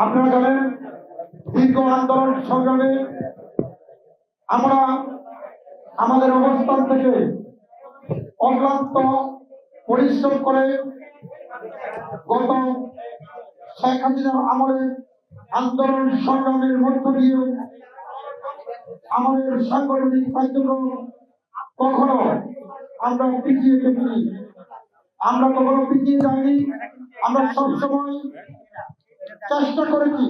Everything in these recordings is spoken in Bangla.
আপনারা জানেন দীর্ঘ আন্দোলন সংগ্রামে আমরা আমাদের অবস্থান থেকে অক্লান্ত পরিশ্রম করে গত শেখ হাসিনার আমলে আন্দোলন সংগ্রামের মধ্য দিয়ে আমাদের সাংগঠনিক কার্যক্রম কখনো আমরা পিছিয়ে দেখিনি, আমরা কখনো পিছিয়ে যাইনি। আমরা সবসময় চেষ্টা করেছি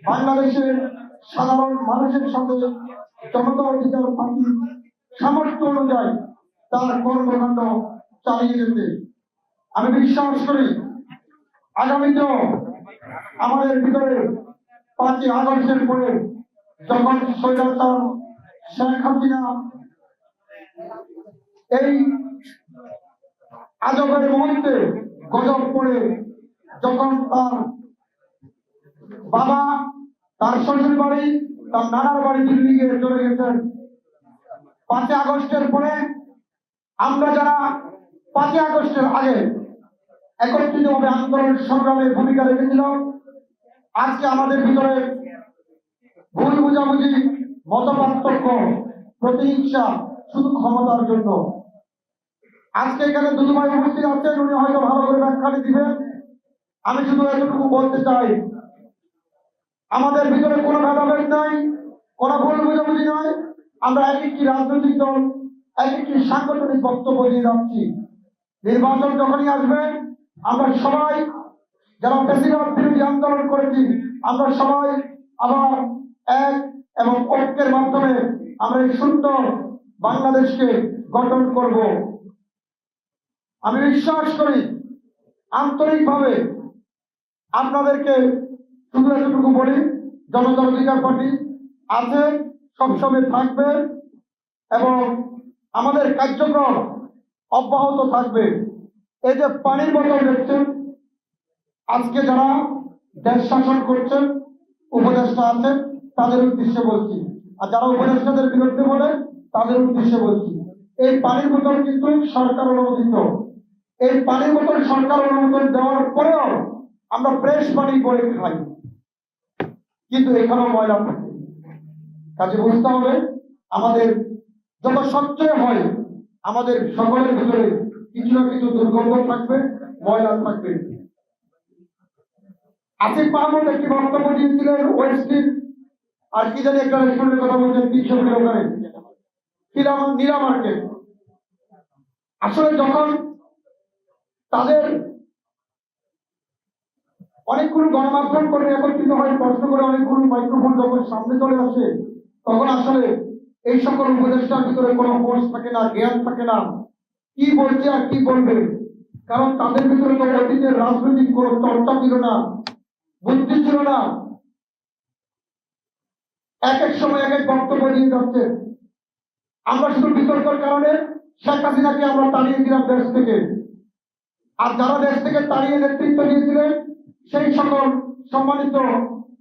বাংলাদেশের সাধারণ মানুষের সাথে জনতা অধিকার পার্টি সামর্থ্য অনুযায়ী তার কর্মকাণ্ড চালিয়ে যেতে। আমি বিশ্বাস করি আগামীতেও আমাদের ভিতরে 5ই আগস্টের পরে যখন স্বৈরাচার শেখ হাসিনা এই আজবের মুহূর্তে গজব পড়ে যখন তার বাবা তার শ্বশুর বাড়ি তার নানার বাড়ি দিল্লি গিয়ে চলে গেছেন, 5ই আগস্টের পরে আমরা যারা 5ই আগস্টের আগে একত্রিতভাবে আন্দোলন সংগ্রামে ভূমিকা রেখেছিলাম, আজকে আমাদের ভিতরে ভুল বুঝাবুঝি, মতপার্থক্য, প্রতিহিংসা শুধু ক্ষমতার জন্য। আজকে এখানে দুদু ভাই উপস্থিত আছেন, উনি হয়তো ভালো করে ব্যাখ্যাটি দিবেন। আমি শুধু এতটুকু বলতে চাই, আমাদের ভিতরে কোনো ভেদাভেদ নাই, কোনো ভুল বুঝাবুঝি নয়। আমরা এক একটি রাজনৈতিক দল, এক একটি সাংগঠনিক বক্তব্য দিয়ে যাচ্ছি। নির্বাচন যখনই আসবে আমরা সবাই যারা ফ্যাসিবাদ বিরোধী আন্দোলন করেছি, আমরা সবাই আবার এক এবং ঐক্যের মাধ্যমে আমরা এই সুন্দর বাংলাদেশকে গঠন করব। আমি বিশ্বাস করি আন্তরিকভাবে আপনাদেরকে শুধু এতটুকু বলি, জনতা অধিকার পার্টি আছে, সবসময় থাকবে এবং আমাদের কার্যক্রম অব্যাহত থাকবে। এই যে পানির বোতল দেখছেন, আজকে যারা দেশ শাসন করছেন, উপদেষ্টা আছেন, তাদের উদ্দেশ্যে বলছি, আর যারা উপদেষ্টাদের বিরুদ্ধে বলে তাদের উদ্দেশ্যে বলছি, এই পানির বোতল কিন্তু সরকার অনুমোদিত। এই পানির বোতল সরকার অনুমোদন দেওয়ার পরেও আমরা ফ্রেশ পানি করে খাই, কিন্তু এখানেও ময়লা থাকে। কাজে বুঝতে হবে আমাদের যত স্বচ্ছ হয় আমাদের সকলের ভিতরে কিছু না কিছু দুর্গন্ধ থাকবে, ময়লা থাকবে। আসিফ মাহমুদ একটি বক্তব্য দিয়েছিলেন ওয়েস্টিন আর কি জানি একটা রেস্টুরেন্টের কথা বলছেন 300 কিলো ওখানে নীলা মার্কেট। আসলে যখন তাদের অনেকগুলো গণমাধ্যম কর্মী একত্রিত হয়, প্রশ্ন করে অনেকগুলো মাইক্রোফোন যখন সামনে চলে আসে, তখন আসলে এই সকল উপদেষ্টার ভিতরে কোনো হোশ থাকে না, জ্ঞান থাকে না, কি বলছে আর কি বলবে। কারণ তাদের ভিতরে তো অতীতের রাজনৈতিক কোনো চর্চা ছিল না, বুদ্ধি ছিল না। এক এক সময় এক এক বক্তব্য দিয়ে যাচ্ছে। আমরা শুধু বিতর্কের কারণে শেখ হাসিনাকে আমরা তাড়িয়েছিলাম দেশ থেকে, আর যারা দেশ থেকে তাড়িয়ে নেতৃত্ব দিয়েছিলেন সেই সকল সম্মানিত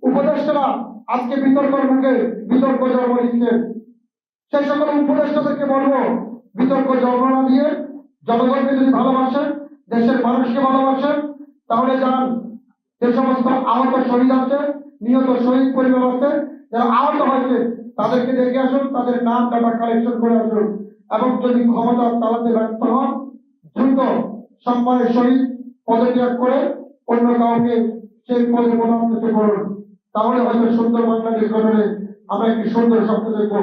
উপদেষ্টারা আজকে বিতর্কের মুখে বিতর্ক জন্ম দিচ্ছেন। সেই সকল উপদেষ্টাদেরকে বলবো, বিতর্ক জন্ম না দিয়ে জনগণকে যদি ভালোবাসেন, দেশের মানুষকে ভালোবাসেন, তাহলে যান যে সমস্ত আহত শহীদ আছে, নিহত শহীদ পরিবার আছে, যারা আহত হয়েছে তাদেরকে দেখে আসুন, তাদের নাম ডাটা কালেকশন করে আসুন, এবং যদি ক্ষমতা চালাতে ব্যর্থ হন দ্রুত সম্মানের সহিত পদত্যাগ করে অন্য কাউকে সেই পদে পদোন্নতি করুন। তাহলে হয়তো সুন্দর বাংলাদেশ গঠনে আমরা একটি সুন্দর স্বপ্ন দেখব।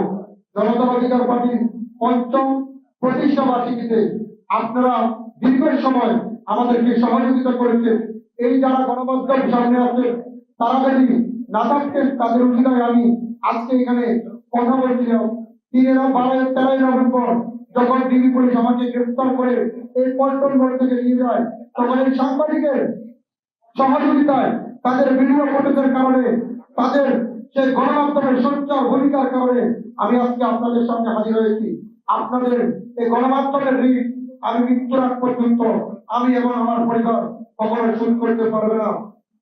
জনতা অধিকার পার্টির ৫ম প্রতিষ্ঠা বার্ষিকীতে আপনারা দীর্ঘ সময় আমাদেরকে সহযোগিতা করেছেন। এই যারা গণমাধ্যম সামনে আছে তারা যদি না থাকতেন, তাদের উচিতায় আমি আজকে এখানে কথা বলছিলাম। 13 নভেম্বর যখন ডিবি পুলিশ আমাকে গ্রেফতার করে এই পল্টন মোড় থেকে নিয়ে যায়, তখন এই সাংবাদিকের সহযোগিতায়, তাদের ভিডিও ফুটেজের কারণে, তাদের সেই গণমাধ্যমের সোচ্চার ভূমিকার কারণে আমি আজকে আপনাদের সামনে হাজির হয়েছি। আপনাদের এই গণমাধ্যমের ঋণ আমি মৃত্যুর আগ পর্যন্ত আমি এবং আমার পরিবার কখনো শোধ করতে পারবে না।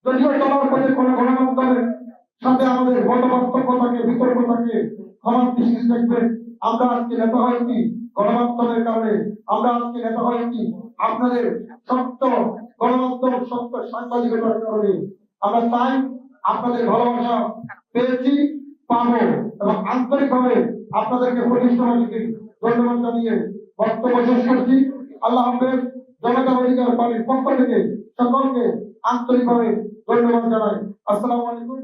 যদিও চলার পথে কোনো গণমাধ্যমের সাথে আমাদের মতপার্থক্য থাকে, বিতর্ক থাকে, ক্ষমার দৃষ্টি দেখবেন। আমরা আজকে নেতা হয়েছি গণমাধ্যমের কারণে, আমরা আজকে নেতা হয়েছি আপনাদের সত্য গণমাধ্যম, সত্য সাংবাদিকতার কারণে। আমরা চাই আপনাদের ভালোবাসা পেয়েছি, পাবো, এবং আন্তরিকভাবে আপনাদেরকে প্রতিষ্ঠাবাদীকে ধন্যবাদ জানিয়ে বক্তব্য শেষ করছি। আল্লাহ হাফেজ। জনতা অধিকার পার্টির পক্ষ থেকে সকলকে আন্তরিকভাবে ধন্যবাদ জানাই। আসসালামু আলাইকুম।